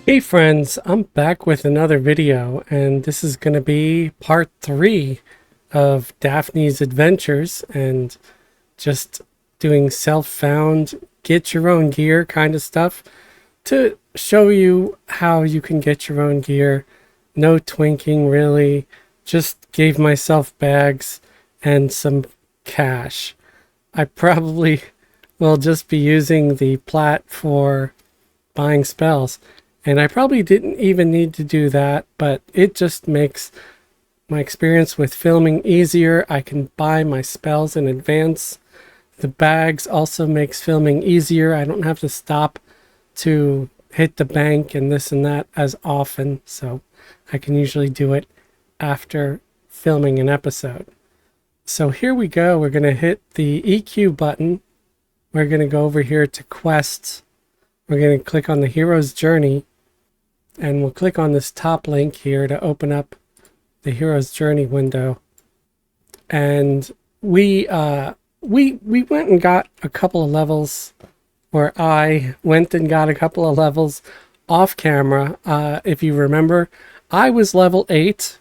Hey friends, I'm back with another video, and this is going to be part 3 of Daphne's adventures and just doing self-found, get your own gear kind of stuff to show you how you can get your own gear. No twinking really, just gave myself bags and some cash. I probably will just be using the plat for buying spells. And I probably didn't even need to do that, but it just makes my experience with filming easier. I can buy my spells in advance. The bags also makes filming easier. I don't have to stop to hit the bank and this and that as often, so I can usually do it after filming an episode. So here we go. We're going to hit the EQ button. We're going to go over here to quests. We're going to click on the hero's journey, and we'll click on this top link here to open up the hero's journey window. And we went and got a couple of levels, or I went and got a couple of levels off camera. If you remember, I was level 8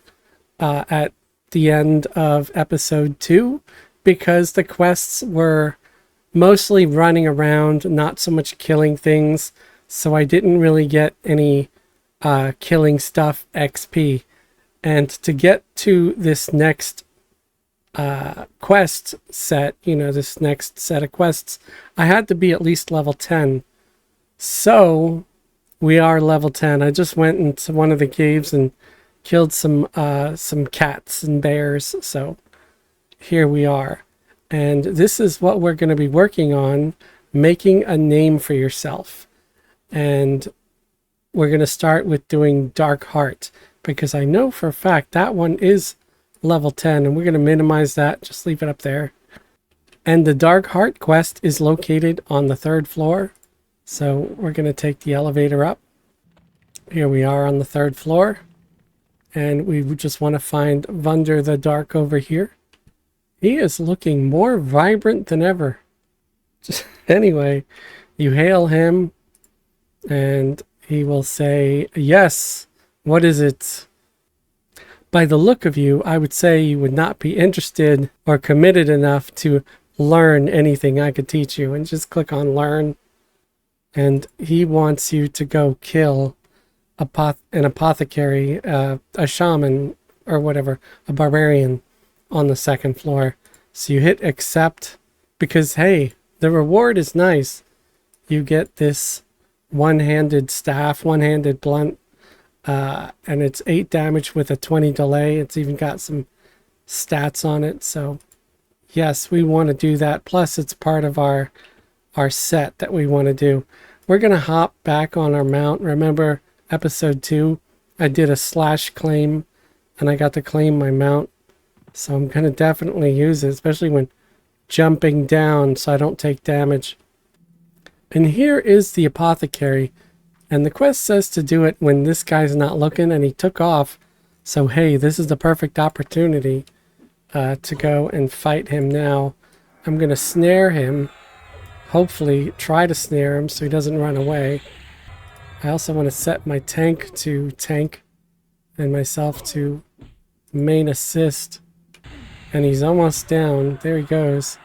at the end of episode 2 because the quests were mostly running around, not so much killing things, so I didn't really get any killing stuff XP. And to get to this next quest set, this next set of quests, I had to be at least level 10. So we are level 10. I just went into one of the caves and killed some cats and bears, so here we are. And this is what we're going to be working on, making a name for yourself. And we're going to start with doing Dark Heart, because I know for a fact that one is level 10, and we're going to minimize that, just leave it up there. And the Dark Heart quest is located on the 3rd floor, so we're going to take the elevator up. Here we are on the 3rd floor, and we just want to find Vunder the Dark over here. He is looking more vibrant than ever. Anyway, you hail him, and he will say, "Yes, what is it?" By the look of you, I would say you would not be interested or committed enough to learn anything I could teach you. And just click on Learn. And he wants you to go kill an apothecary, a shaman, or whatever, a barbarian, on the 2nd floor. So you hit accept, because hey, the reward is nice. You get this one-handed staff, one-handed blunt, and it's 8 damage with a 20 delay. It's even got some stats on it, so yes, we want to do that. Plus it's part of our set that we want to do. We're going to hop back on our mount. Remember episode 2, I did a slash claim and I got to claim my mount. So I'm going to definitely use it, especially when jumping down so I don't take damage. And here is the apothecary. And the quest says to do it when this guy's not looking, and he took off. So hey, this is the perfect opportunity to go and fight him now. I'm going to snare him. Hopefully try to snare him so he doesn't run away. I also want to set my tank to tank and myself to main assist. And he's almost down. There he goes.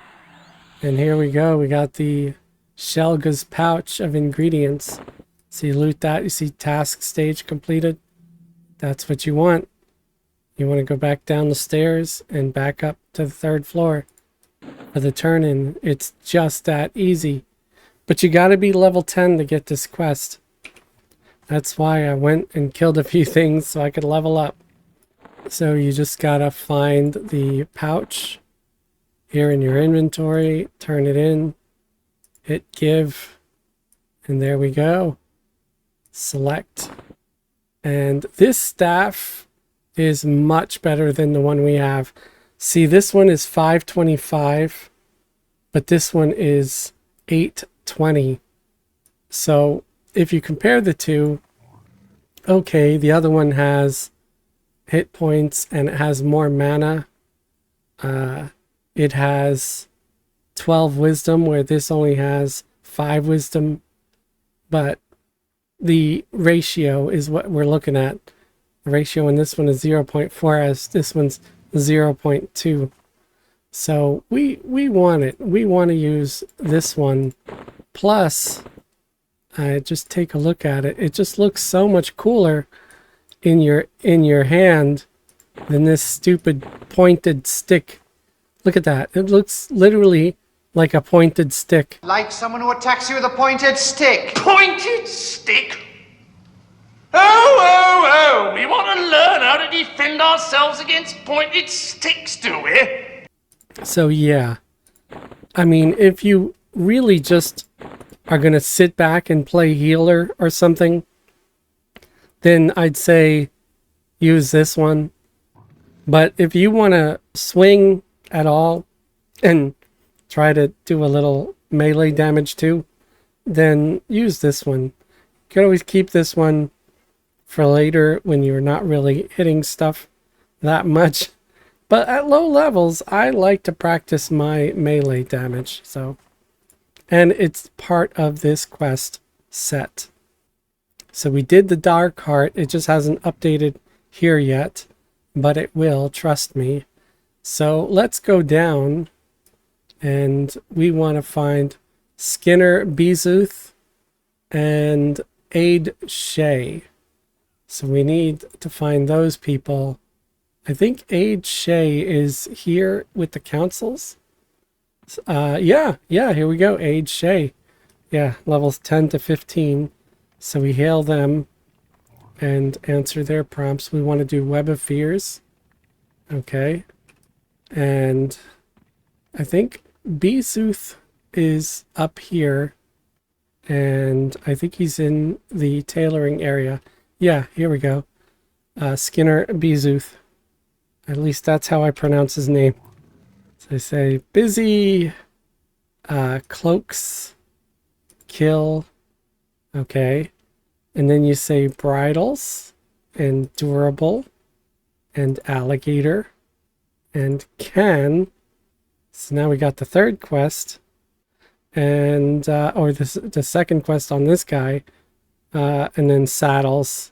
And here we go. We got the Shelga's pouch of ingredients. So you loot that. You see task stage completed. That's what you want. You want to go back down the stairs and back up to the 3rd floor for the turn-in. It's just that easy. But you got to be level 10 to get this quest. That's why I went and killed a few things so I could level up. So you just gotta find the pouch here in your inventory, turn it in, hit give, and there we go. Select. And this staff is much better than the one we have. See, this one is 525, but this one is 820. So if you compare the two, okay, the other one has hit points and it has more mana. It has 12 wisdom, where this only has 5 wisdom. But the ratio is what we're looking at. The ratio in this one is 0.4, as this one's 0.2. So we want it. We want to use this one. Plus, just take a look at it. It just looks so much cooler in your hand than this stupid pointed stick. Look at that. It looks literally like a pointed stick. Like someone who attacks you with a pointed stick. Pointed stick? Oh, we want to learn how to defend ourselves against pointed sticks, do we? So yeah, I mean, if you really just are going to sit back and play healer or something, then I'd say use this one. But if you want to swing at all and try to do a little melee damage too, then use this one. You can always keep this one for later when you're not really hitting stuff that much. But at low levels, I like to practice my melee damage. And it's part of this quest set. So we did the Dark Heart. It just hasn't updated here yet, but it will, trust me. So let's go down, and we want to find Skinner Bezuth and Aid Shay. So we need to find those people. I think Aid Shay is here with the councils. Yeah, here we go. Aid Shay. Yeah, levels 10 to 15. So we hail them and answer their prompts. We want to do Web of Fears. Okay. And I think Bezuth is up here. And I think he's in the tailoring area. Yeah, here we go. Skinner Bezuth. At least that's how I pronounce his name. So I say busy, cloaks, kill, okay. And then you say bridles, and durable, and alligator, and can. So now we got the third quest, and, or the second quest on this guy, and then saddles,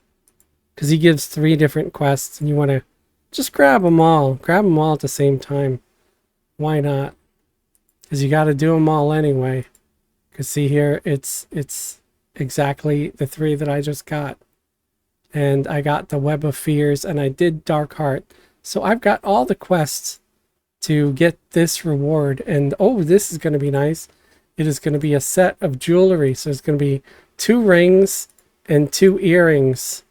because he gives 3 different quests, and you want to just grab them all at the same time. Why not? Because you got to do them all anyway. Because see here, it's exactly the 3 that I just got. And I got the Web of Fears, and I did Dark Heart. So I've got all the quests to get this reward. And oh, this is going to be nice. It is going to be a set of jewelry. So it's going to be 2 rings and 2 earrings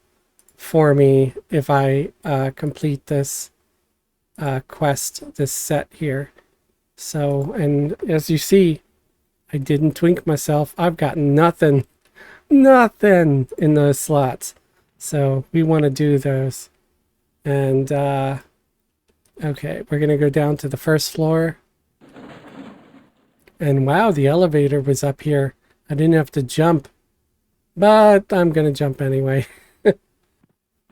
for me if I complete this quest, this set here. So, and as you see, I didn't twink myself. I've got nothing in those slots. So we want to do those. And okay, we're gonna go down to the first floor. And wow, the elevator was up here. I didn't have to jump, but I'm gonna jump anyway.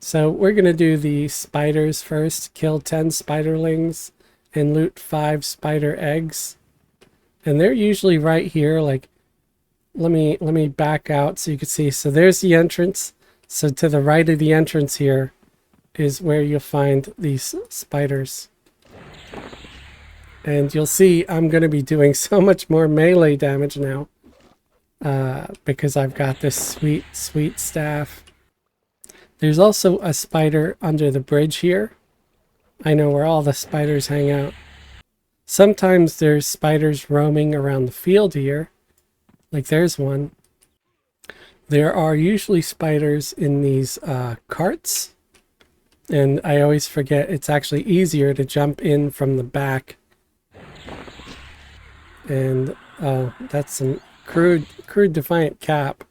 So we're going to do the spiders first. Kill 10 spiderlings and loot 5 spider eggs. And they're usually right here. Like, let me back out so you can see. So there's the entrance. So to the right of the entrance here is where you'll find these spiders. And you'll see I'm going to be doing so much more melee damage now. Because I've got this sweet staff. There's also a spider under the bridge here. I know where all the spiders hang out. Sometimes there's spiders roaming around the field here. Like there's one. There are usually spiders in these carts. And I always forget it's actually easier to jump in from the back. And that's some crude defiant cap.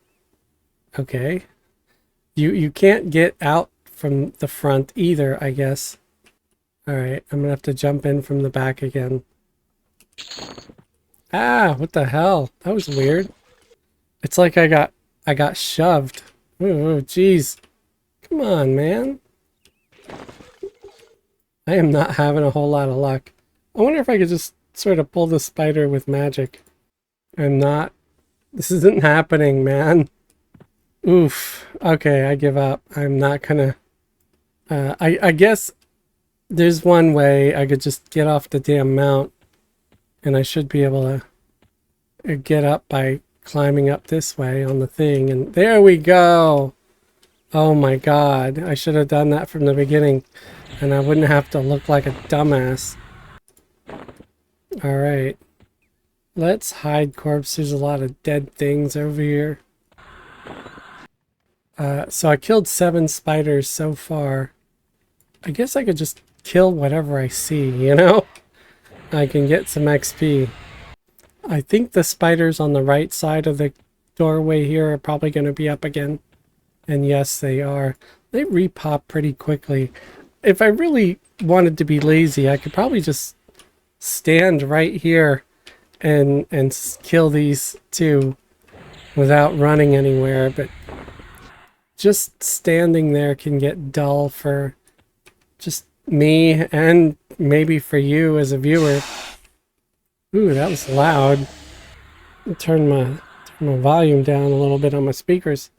Okay. You can't get out from the front either, I guess. Alright, I'm gonna have to jump in from the back again. Ah, what the hell? That was weird. It's like I got shoved. Oh, jeez. Come on, man. I am not having a whole lot of luck. I wonder if I could just sort of pull the spider with magic. I'm not. This isn't happening, man. Oof. Okay, I give up. I'm not gonna... I guess there's one way I could just get off the damn mount, and I should be able to get up by climbing up this way on the thing, and there we go! Oh my god, I should have done that from the beginning, and I wouldn't have to look like a dumbass. Alright. Let's hide corpse. There's a lot of dead things over here. So I killed 7 spiders so far. I guess I could just kill whatever I see, you know? I can get some XP. I think the spiders on the right side of the doorway here are probably going to be up again. And yes, they are. They repop pretty quickly. If I really wanted to be lazy, I could probably just stand right here and kill these 2 without running anywhere, but just standing there can get dull for just me and maybe for you as a viewer. Ooh, that was loud. I'll turn my volume down a little bit on my speakers.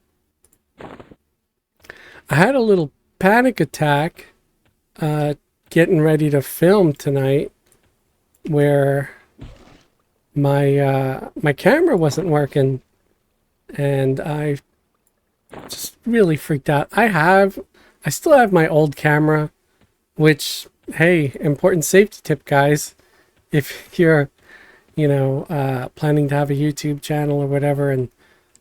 I had a little panic attack getting ready to film tonight where my camera wasn't working, and I just really freaked out. I still have my old camera, which, hey, important safety tip, guys. If you're, planning to have a YouTube channel or whatever, and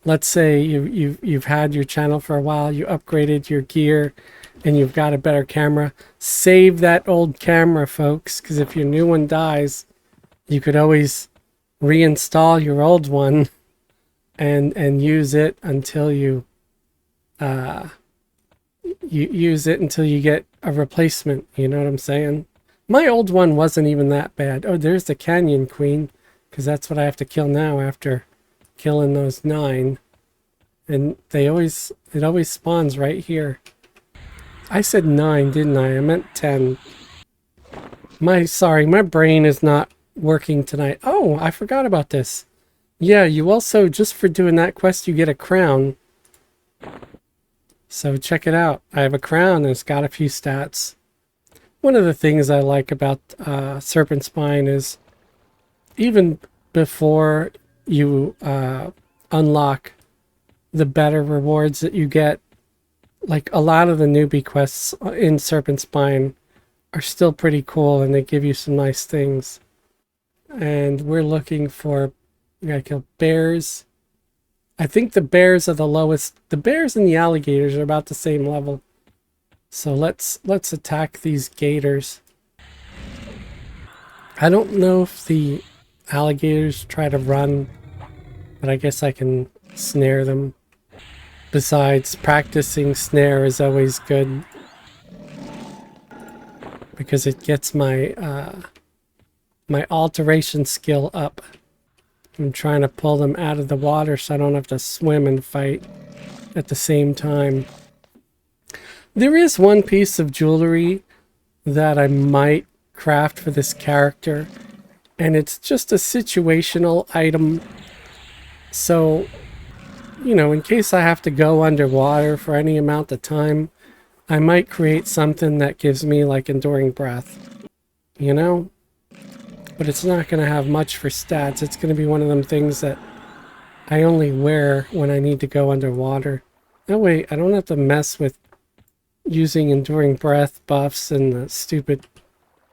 let's say you've had your channel for a while, you upgraded your gear, and you've got a better camera, save that old camera, folks, because if your new one dies, you could always reinstall your old one and use it until you use it until you get a replacement. You know what I'm saying? My old one wasn't even that bad. Oh, there's the Canyon Queen, because that's what I have to kill now after killing those 9. And it always spawns right here. I said 9, didn't I? I meant 10. Sorry, my brain is not working tonight. Oh, I forgot about this. Yeah, you also, just for doing that quest, you get a crown. So check it out. I have a crown and it's got a few stats. One of the things I like about Serpent Spine is even before you unlock the better rewards that you get, like a lot of the newbie quests in Serpent Spine are still pretty cool, and they give you some nice things. And we're looking for, we gotta kill bears. I think the bears are the lowest. The bears and the alligators are about the same level. So let's attack these gators. I don't know if the alligators try to run, but I guess I can snare them. Besides, practicing snare is always good, because it gets my my alteration skill up. I'm trying to pull them out of the water so I don't have to swim and fight at the same time. There is one piece of jewelry that I might craft for this character, and it's just a situational item. So, in case I have to go underwater for any amount of time, I might create something that gives me like enduring breath, But it's not going to have much for stats. It's going to be one of them things that I only wear when I need to go underwater. That way I don't have to mess with using enduring breath buffs and the stupid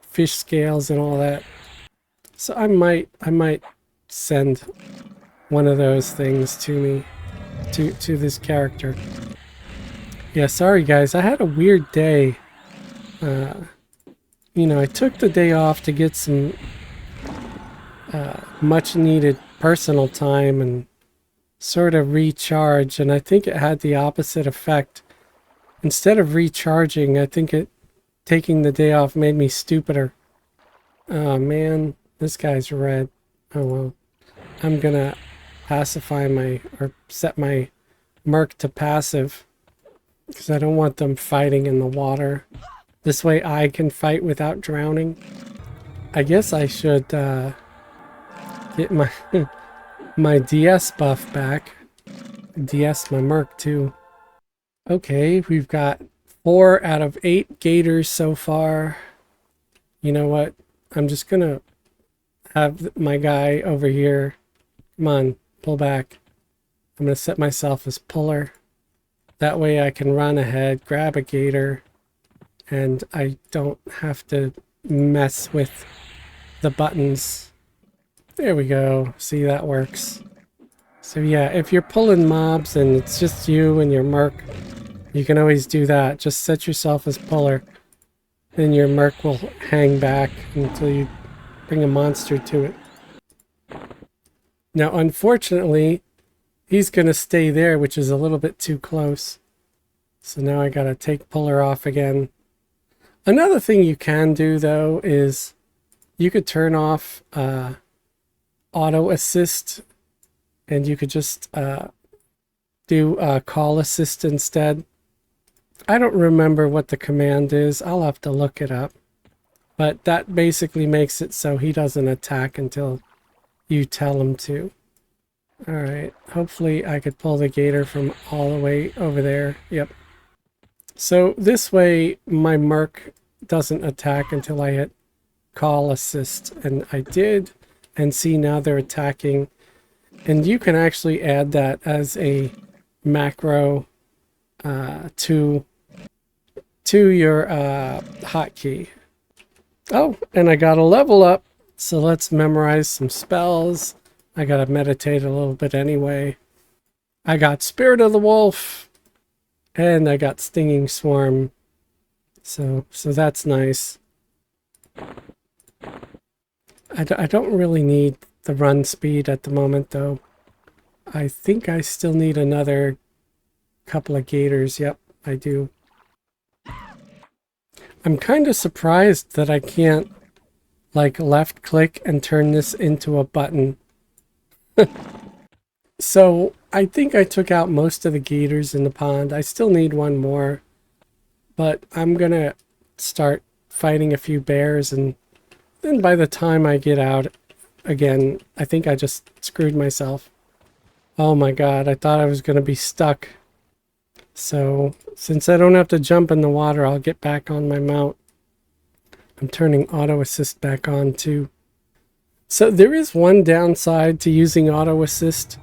fish scales and all that. So I might send one of those things to me, to this character. Yeah, sorry guys, I had a weird day. I took the day off to get some much needed personal time and sort of recharge, and I think it had the opposite effect. Instead of recharging, I think taking the day off made me stupider. Oh man, this guy's red. Oh well. I'm gonna set my merc to passive, because I don't want them fighting in the water. This way I can fight without drowning. I guess I should get my my DS buff back. DS my Merc too. Okay, we've got 4 out of 8 gators so far. You know what? I'm just gonna have my guy over here. Come on, pull back. I'm gonna set myself as puller. That way I can run ahead, grab a gator, and I don't have to mess with the buttons. There we go. See, that works. So yeah, if you're pulling mobs and it's just you and your Merc, you can always do that. Just set yourself as puller. Then your Merc will hang back until you bring a monster to it. Now, unfortunately, he's going to stay there, which is a little bit too close. So now I got to take puller off again. Another thing you can do, though, is you could turn off auto assist, and you could just do call assist instead. I don't remember what the command is. I'll have to look it up. But that basically makes it so he doesn't attack until you tell him to. Alright, hopefully I could pull the gator from all the way over there. Yep. So this way my Merc doesn't attack until I hit call assist. And I did, and see now they're attacking. And you can actually add that as a macro to your hotkey. Oh, and I got a level up. So let's memorize some spells. I gotta meditate a little bit anyway. I got Spirit of the Wolf, and I got Stinging Swarm. So that's nice. I don't really need the run speed at the moment, though. I think I still need another couple of gators. Yep, I do. I'm kind of surprised that I can't, like, left click and turn this into a button. So I think I took out most of the gators in the pond. I still need one more, but I'm gonna start fighting a few bears, and then by the time I get out again, I think I just screwed myself. Oh my god, I thought I was gonna be stuck. So since I don't have to jump in the water, I'll get back on my mount. I'm turning auto assist back on too. So there is one downside to using auto assist,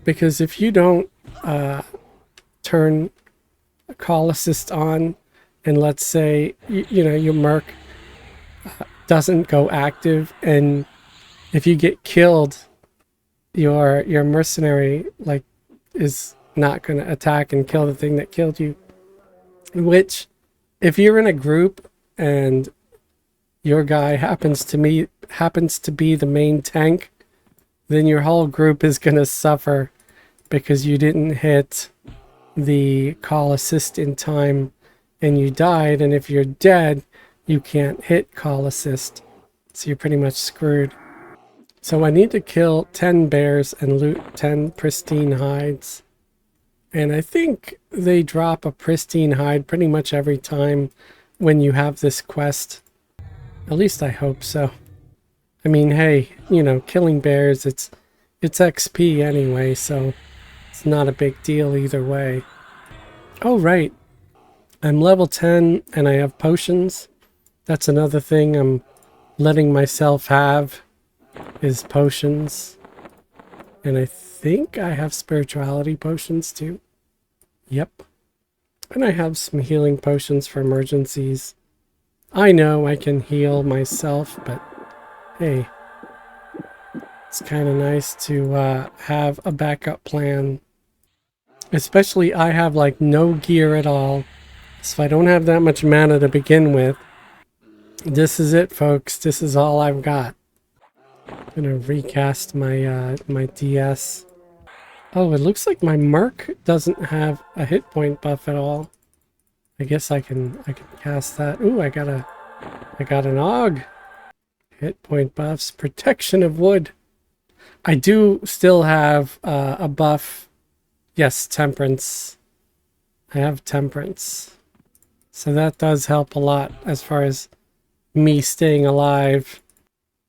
because if you don't turn call assist on, and let's say you know your Merc doesn't go active, and if you get killed, your mercenary like is not going to attack and kill the thing that killed you. Which, if you're in a group and your guy happens to be the main tank, then your whole group is going to suffer because you didn't hit the call assist in time and you died. And if you're dead, you can't hit call assist. So you're pretty much screwed. So I need to kill 10 bears and loot 10 pristine hides. And I think they drop a pristine hide pretty much every time when you have this quest. At least I hope so. I mean, hey, you know, killing bears, it's XP anyway, so it's not a big deal either way. Oh, right. I'm level 10 and I have potions. That's another thing I'm letting myself have, is potions. And I think I have spirituality potions too. Yep. And I have some healing potions for emergencies. I know I can heal myself, but hey, it's kind of nice to have a backup plan. Especially I have like no gear at all, so I don't have that much mana to begin with. This is it, folks. This is all I've got. I'm gonna recast my my DS. Oh, it looks like my Merc doesn't have a hit point buff at all. I guess I can cast that. Ooh, I got an AUG. Hit point buffs, protection of wood. I do still have a buff. Yes, temperance. I have temperance. So that does help a lot as far as me staying alive.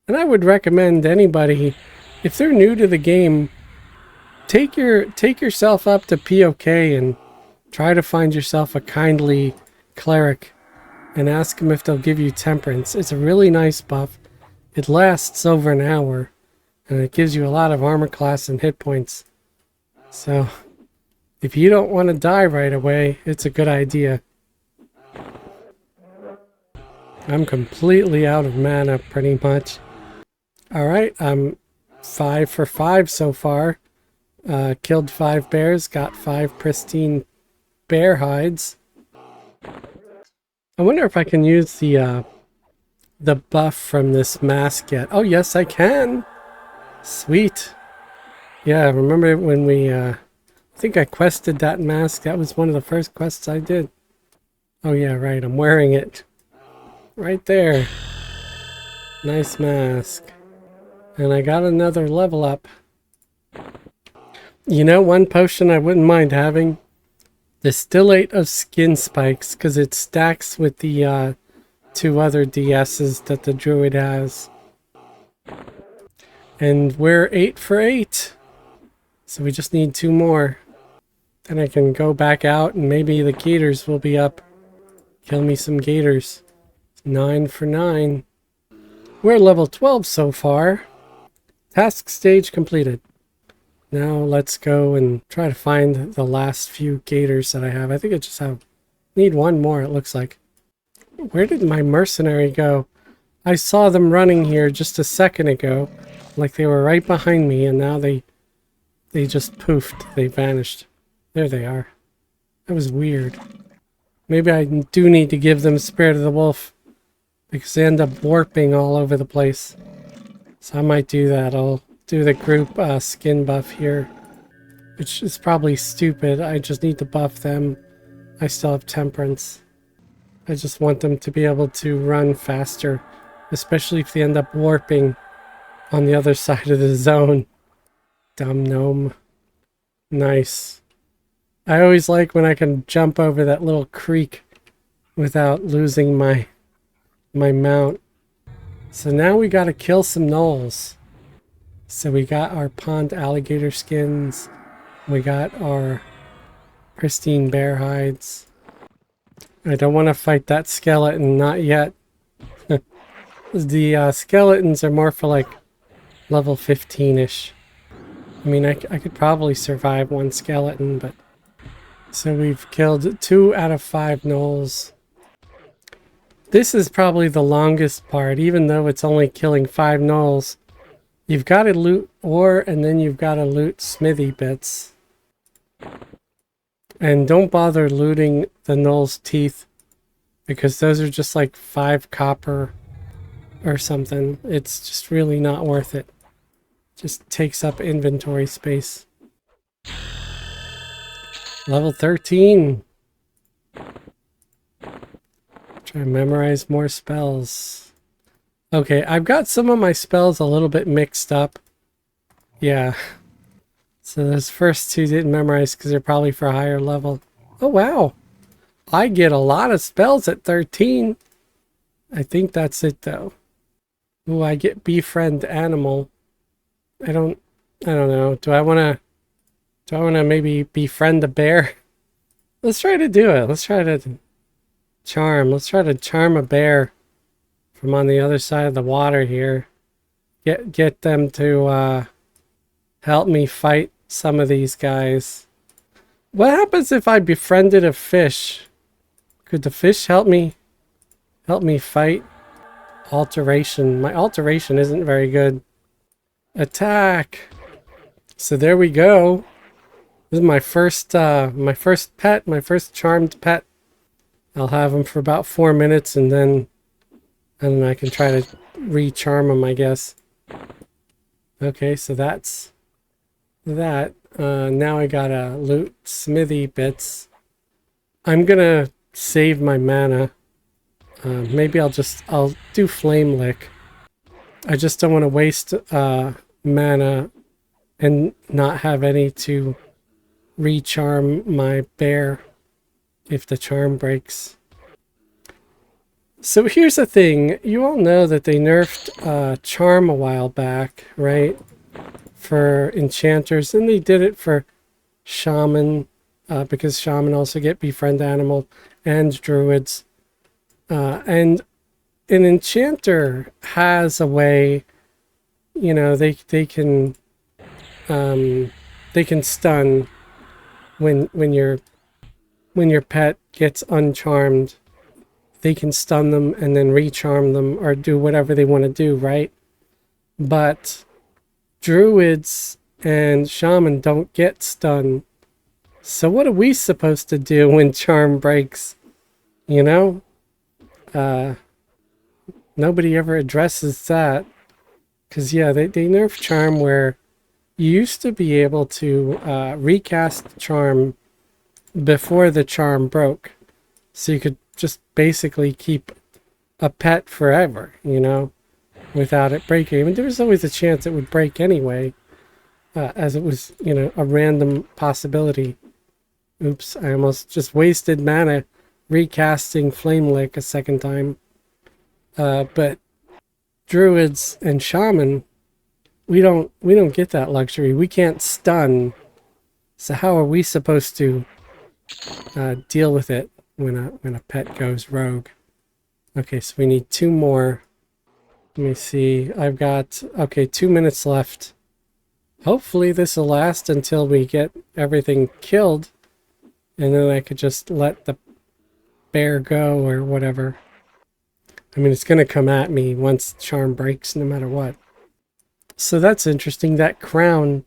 And I would recommend anybody, if they're new to the game, take yourself up to POK and try to find yourself a kindly cleric and ask them if they'll give you temperance. It's a really nice buff. It lasts over an hour, and it gives you a lot of armor class and hit points. So, if you don't want to die right away, it's a good idea. I'm completely out of mana, pretty much. Alright, I'm 5 for 5 so far. Killed 5 bears, got 5 pristine bear hides. I wonder if I can use the buff from this mask yet. Oh yes, I can! Sweet! Yeah, remember when we, I think I quested that mask. That was one of the first quests I did. Oh yeah, right, I'm wearing it. Right there. Nice mask. And I got another level up. You know, one potion I wouldn't mind having? Distillate of Skin Spikes, because it stacks with the 2 other DSs that the Druid has. And we're 8 for 8. So we just need 2 more. Then I can go back out and maybe the gators will be up. Kill me some gators. 9 for 9. We're level 12 so far. Task stage completed. Now let's go and try to find the last few gators that I have. I think I just need 1 more, it looks like. Where did my mercenary go? I saw them running here just a second ago. Like they were right behind me, and now they just poofed. They vanished. There they are. That was weird. Maybe I do need to give them Spirit of the Wolf, because they end up warping all over the place. So I might do that. I'll do the group skin buff here, which is probably stupid. I just need to buff them. I still have temperance. I just want them to be able to run faster, especially if they end up warping on the other side of the zone. Dumb gnome. Nice. I always like when I can jump over that little creek without losing my mount. So now we gotta kill some gnolls. So we got our pond alligator skins. We got our pristine bear hides. I don't want to fight that skeleton, not yet. The skeletons are more for like level 15-ish. I mean, I could probably survive 1 skeleton, but... So we've killed 2 out of 5 gnolls. This is probably the longest part, even though it's only killing 5 gnolls. You've got to loot ore, and then you've got to loot smithy bits. And don't bother looting the gnoll's teeth, because those are just like 5 copper or something. It's just really not worth it. Just takes up inventory space. Level 13. Try to memorize more spells. Okay, I've got some of my spells a little bit mixed up. Yeah. So those first 2 didn't memorize because they're probably for a higher level. Oh wow. I get a lot of spells at 13. I think that's it though. Ooh, I get befriend animal. I don't know. Do I wanna maybe befriend a bear? Let's try to do it. Let's try to charm. Let's try to charm a bear from on the other side of the water here. Get them to help me fight some of these guys. What happens if I befriended a fish? Could the fish help me fight? Alteration. My alteration isn't very good. Attack. So there we go. This is my first pet, my first charmed pet. I'll have him for about 4 minutes, and then I can try to re-charm him, I guess. Okay, so that's that. Now I gotta loot smithy bits. I'm gonna save my mana. Maybe I'll do flame lick. I just don't want to waste mana and not have any to re-charm my bear if the charm breaks. So here's the thing. You all know that they nerfed charm a while back, right? for enchanters, and they did it for shaman, because shaman also get befriend animal, and druids. And an enchanter has a way, you know, they can stun when your pet gets uncharmed. They can stun them and then recharm them or do whatever they want to do, right? But druids and shaman don't get stunned. So what are we supposed to do when charm breaks? You know? Nobody ever addresses that. Because, yeah, they nerf charm where you used to be able to recast charm before the charm broke. So you could just basically keep a pet forever, you know, without it breaking. I mean, there was always a chance it would break anyway, as it was, you know, a random possibility. Oops, I almost just wasted mana recasting Flame Lick a second time. But druids and shaman, we don't get that luxury. We can't stun. So how are we supposed to deal with it when a pet goes rogue? Okay, so we need 2 more. Let me see. I've got, okay, 2 minutes left. Hopefully this will last until we get everything killed, and then I could just let the bear go or whatever. I mean, it's going to come at me once charm breaks no matter what. So that's interesting. That crown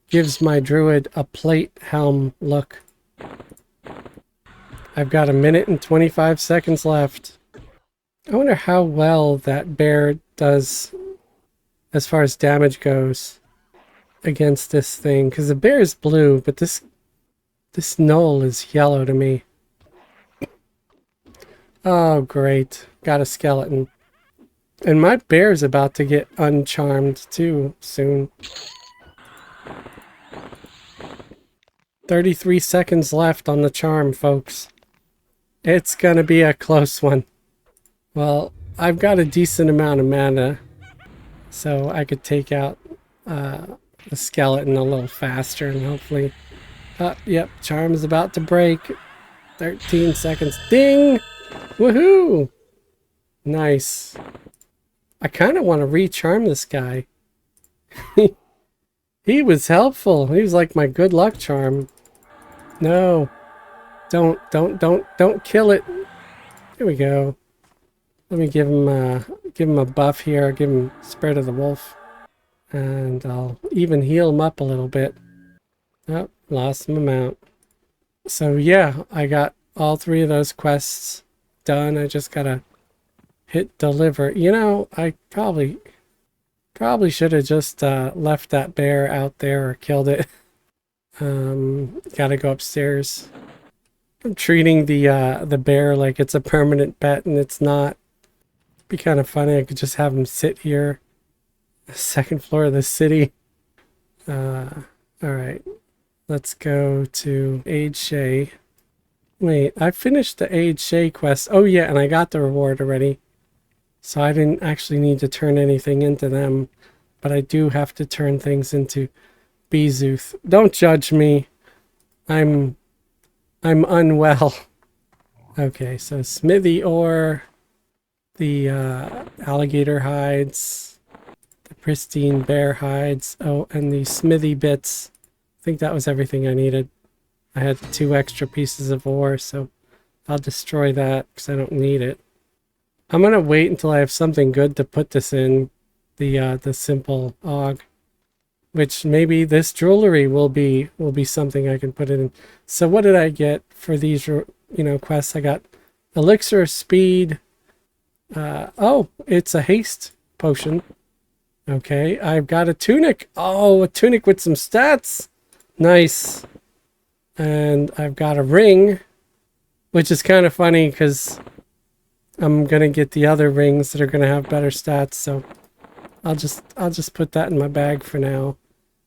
gives my druid a plate helm look. I've got 1 minute and 25 seconds left. I wonder how well that bear does as far as damage goes against this thing. Because the bear is blue, but this knoll is yellow to me. Oh, great. Got a skeleton. And my bear's about to get uncharmed too soon. 33 seconds left on the charm, folks. It's gonna be a close one. Well, I've got a decent amount of mana, so I could take out the skeleton a little faster and hopefully... yep, charm is about to break. 13 seconds. Ding! Woohoo! Nice. I kind of want to recharm this guy. He was helpful. He was like my good luck charm. No. Don't kill it. Here we go. Let me give him a buff here. Give him Spirit of the Wolf. And I'll even heal him up a little bit. Oh, lost some amount. So yeah, I got all 3 of those quests done. I just gotta hit deliver. You know, I probably should have just left that bear out there or killed it. Gotta go upstairs. I'm treating the bear like it's a permanent pet, and it's not. Be kind of funny. I could just have him sit here, the 2nd floor of the city. All right, let's go to Aid Shay. Wait, I finished the Aid Shay quest. Oh yeah, and I got the reward already. So I didn't actually need to turn anything into them. But I do have to turn things into Bezuth. Don't judge me. I'm unwell. Okay, so smithy ore, the alligator hides, the pristine bear hides, oh, and the smithy bits. I think that was everything I needed. I had 2 extra pieces of ore, so I'll destroy that because I don't need it. I'm gonna wait until I have something good to put this in, the simple og, which maybe this jewelry will be something I can put it in. So what did I get for these, you know, quests? I got elixir of speed. Oh, it's a haste potion. Okay, I've got a tunic. Oh, a tunic with some stats. Nice. And I've got a ring, which is kind of funny because I'm gonna get the other rings that are gonna have better stats. So I'll just put that in my bag for now.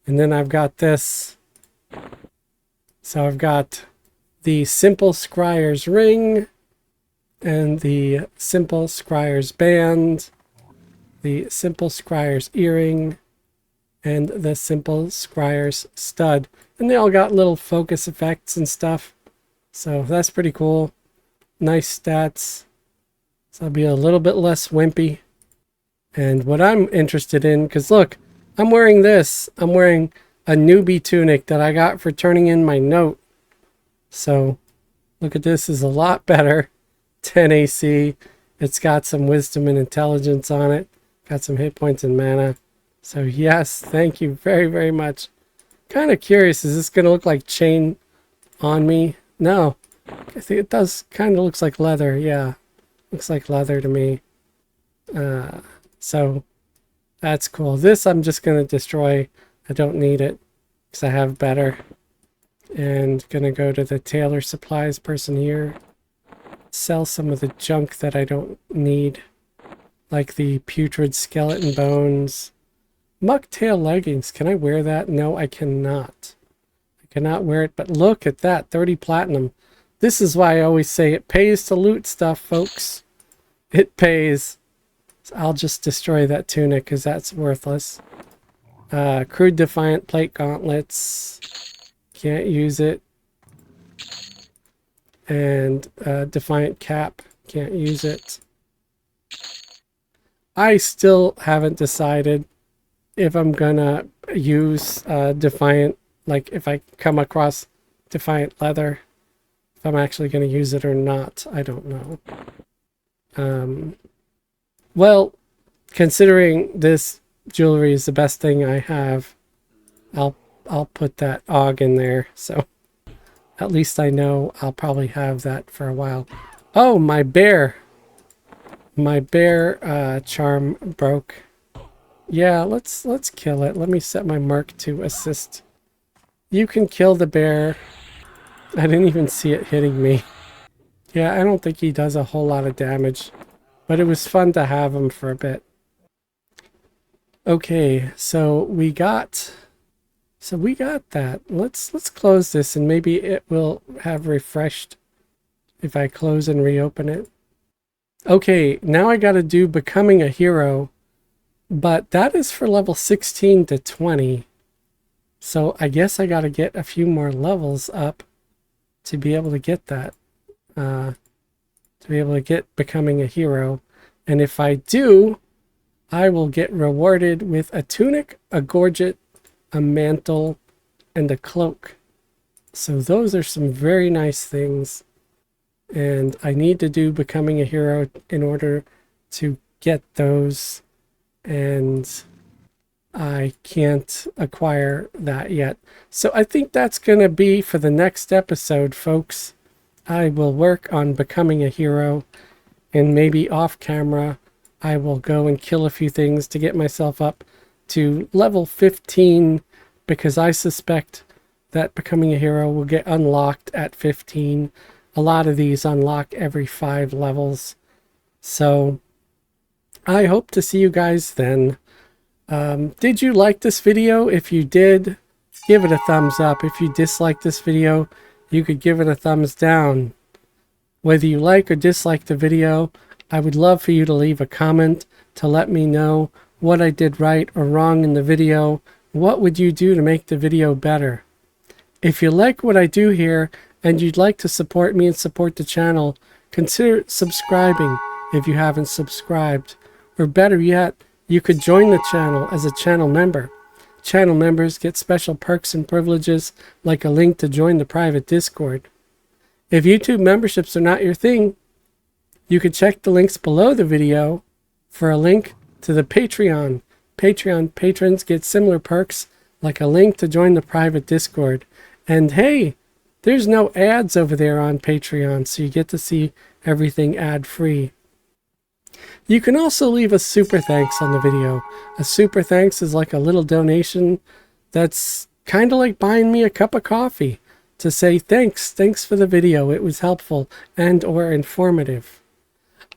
And then I've got this. So I've got the Simple Scryer's ring and the Simple Scryer's band, the Simple Scryer's earring, and the simple Scryer's stud. And they all got little focus effects and stuff. So that's pretty cool. Nice stats. So I'll be a little bit less wimpy. And what I'm interested in, because look, I'm wearing this. I'm wearing a newbie tunic that I got for turning in my note. So look at this, is a lot better. 10 AC. It's got some wisdom and intelligence on it. Got some hit points and mana. So yes, thank you very, very much. Kind of curious, is this going to look like chain on me? No. I think it does kind of looks like leather. Yeah. Looks like leather to me. So that's cool. This I'm just going to destroy. I don't need it because I have better. And going to go to the tailor supplies person here. Sell some of the junk that I don't need. Like the putrid skeleton bones. Mucktail leggings. Can I wear that? No, I cannot. I cannot wear it. But look at that. 30 platinum. This is why I always say it pays to loot stuff, folks. It pays. So I'll just destroy that tunic because that's worthless. Crude Defiant Plate Gauntlets. Can't use it. And Defiant Cap. Can't use it. I still haven't decided if I'm gonna use Defiant, like if I come across Defiant Leather, if I'm actually gonna use it or not. I don't know. Well, considering this jewelry is the best thing I have, I'll put that Og in there, so at least I know I'll probably have that for a while. Oh, my bear! My bear charm broke. Yeah, let's kill it. Let me set my mark to assist. You can kill the bear. I didn't even see it hitting me. Yeah, I don't think he does a whole lot of damage, but it was fun to have him for a bit. Okay, so we got that. Let's close this and maybe it will have refreshed if I close and reopen it. Okay, now I got to do Becoming a Hero, but that is for level 16 to 20. So I guess I got to get a few more levels up to be able to get that. To be able to get Becoming a Hero. And if I do, I will get rewarded with a tunic, a gorget, a mantle, and a cloak. So those are some very nice things. And I need to do Becoming a Hero in order to get those. And I can't acquire that yet. So I think that's going to be for the next episode, folks. I will work on Becoming a Hero. And maybe off camera, I will go and kill a few things to get myself up to level 15. Because I suspect that Becoming a Hero will get unlocked at 15. A lot of these unlock every 5 levels. So I hope to see you guys then. Did you like this video? If you did, give it a thumbs up. If you disliked this video, you could give it a thumbs down. Whether you like or dislike the video, I would love for you to leave a comment to let me know what I did right or wrong in the video. What would you do to make the video better? If you like what I do here and you'd like to support me and support the channel, consider subscribing if you haven't subscribed. Or better yet, you could join the channel as a channel member. Channel members get special perks and privileges like a link to join the private Discord. If YouTube memberships are not your thing, you could check the links below the video for a link to the Patreon. Patreon patrons get similar perks like a link to join the private Discord. And hey, there's no ads over there on Patreon, so you get to see everything ad-free. You can also leave a super thanks on the video. A super thanks is like a little donation that's kind of like buying me a cup of coffee to say thanks for the video. It was helpful and or informative.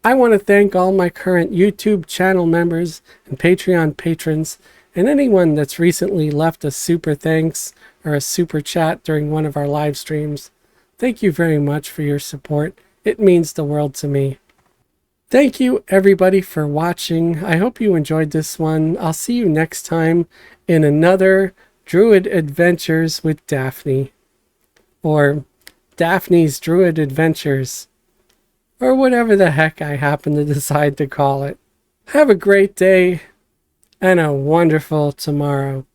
I want to thank all my current YouTube channel members and Patreon patrons and anyone that's recently left a super thanks or a super chat during one of our live streams. Thank you very much for your support. It means the world to me. Thank you everybody for watching. I hope you enjoyed this one. I'll see you next time in another Druid Adventures with Daphne. Or Daphne's Druid Adventures. Or whatever the heck I happen to decide to call it. Have a great day and a wonderful tomorrow.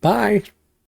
Bye.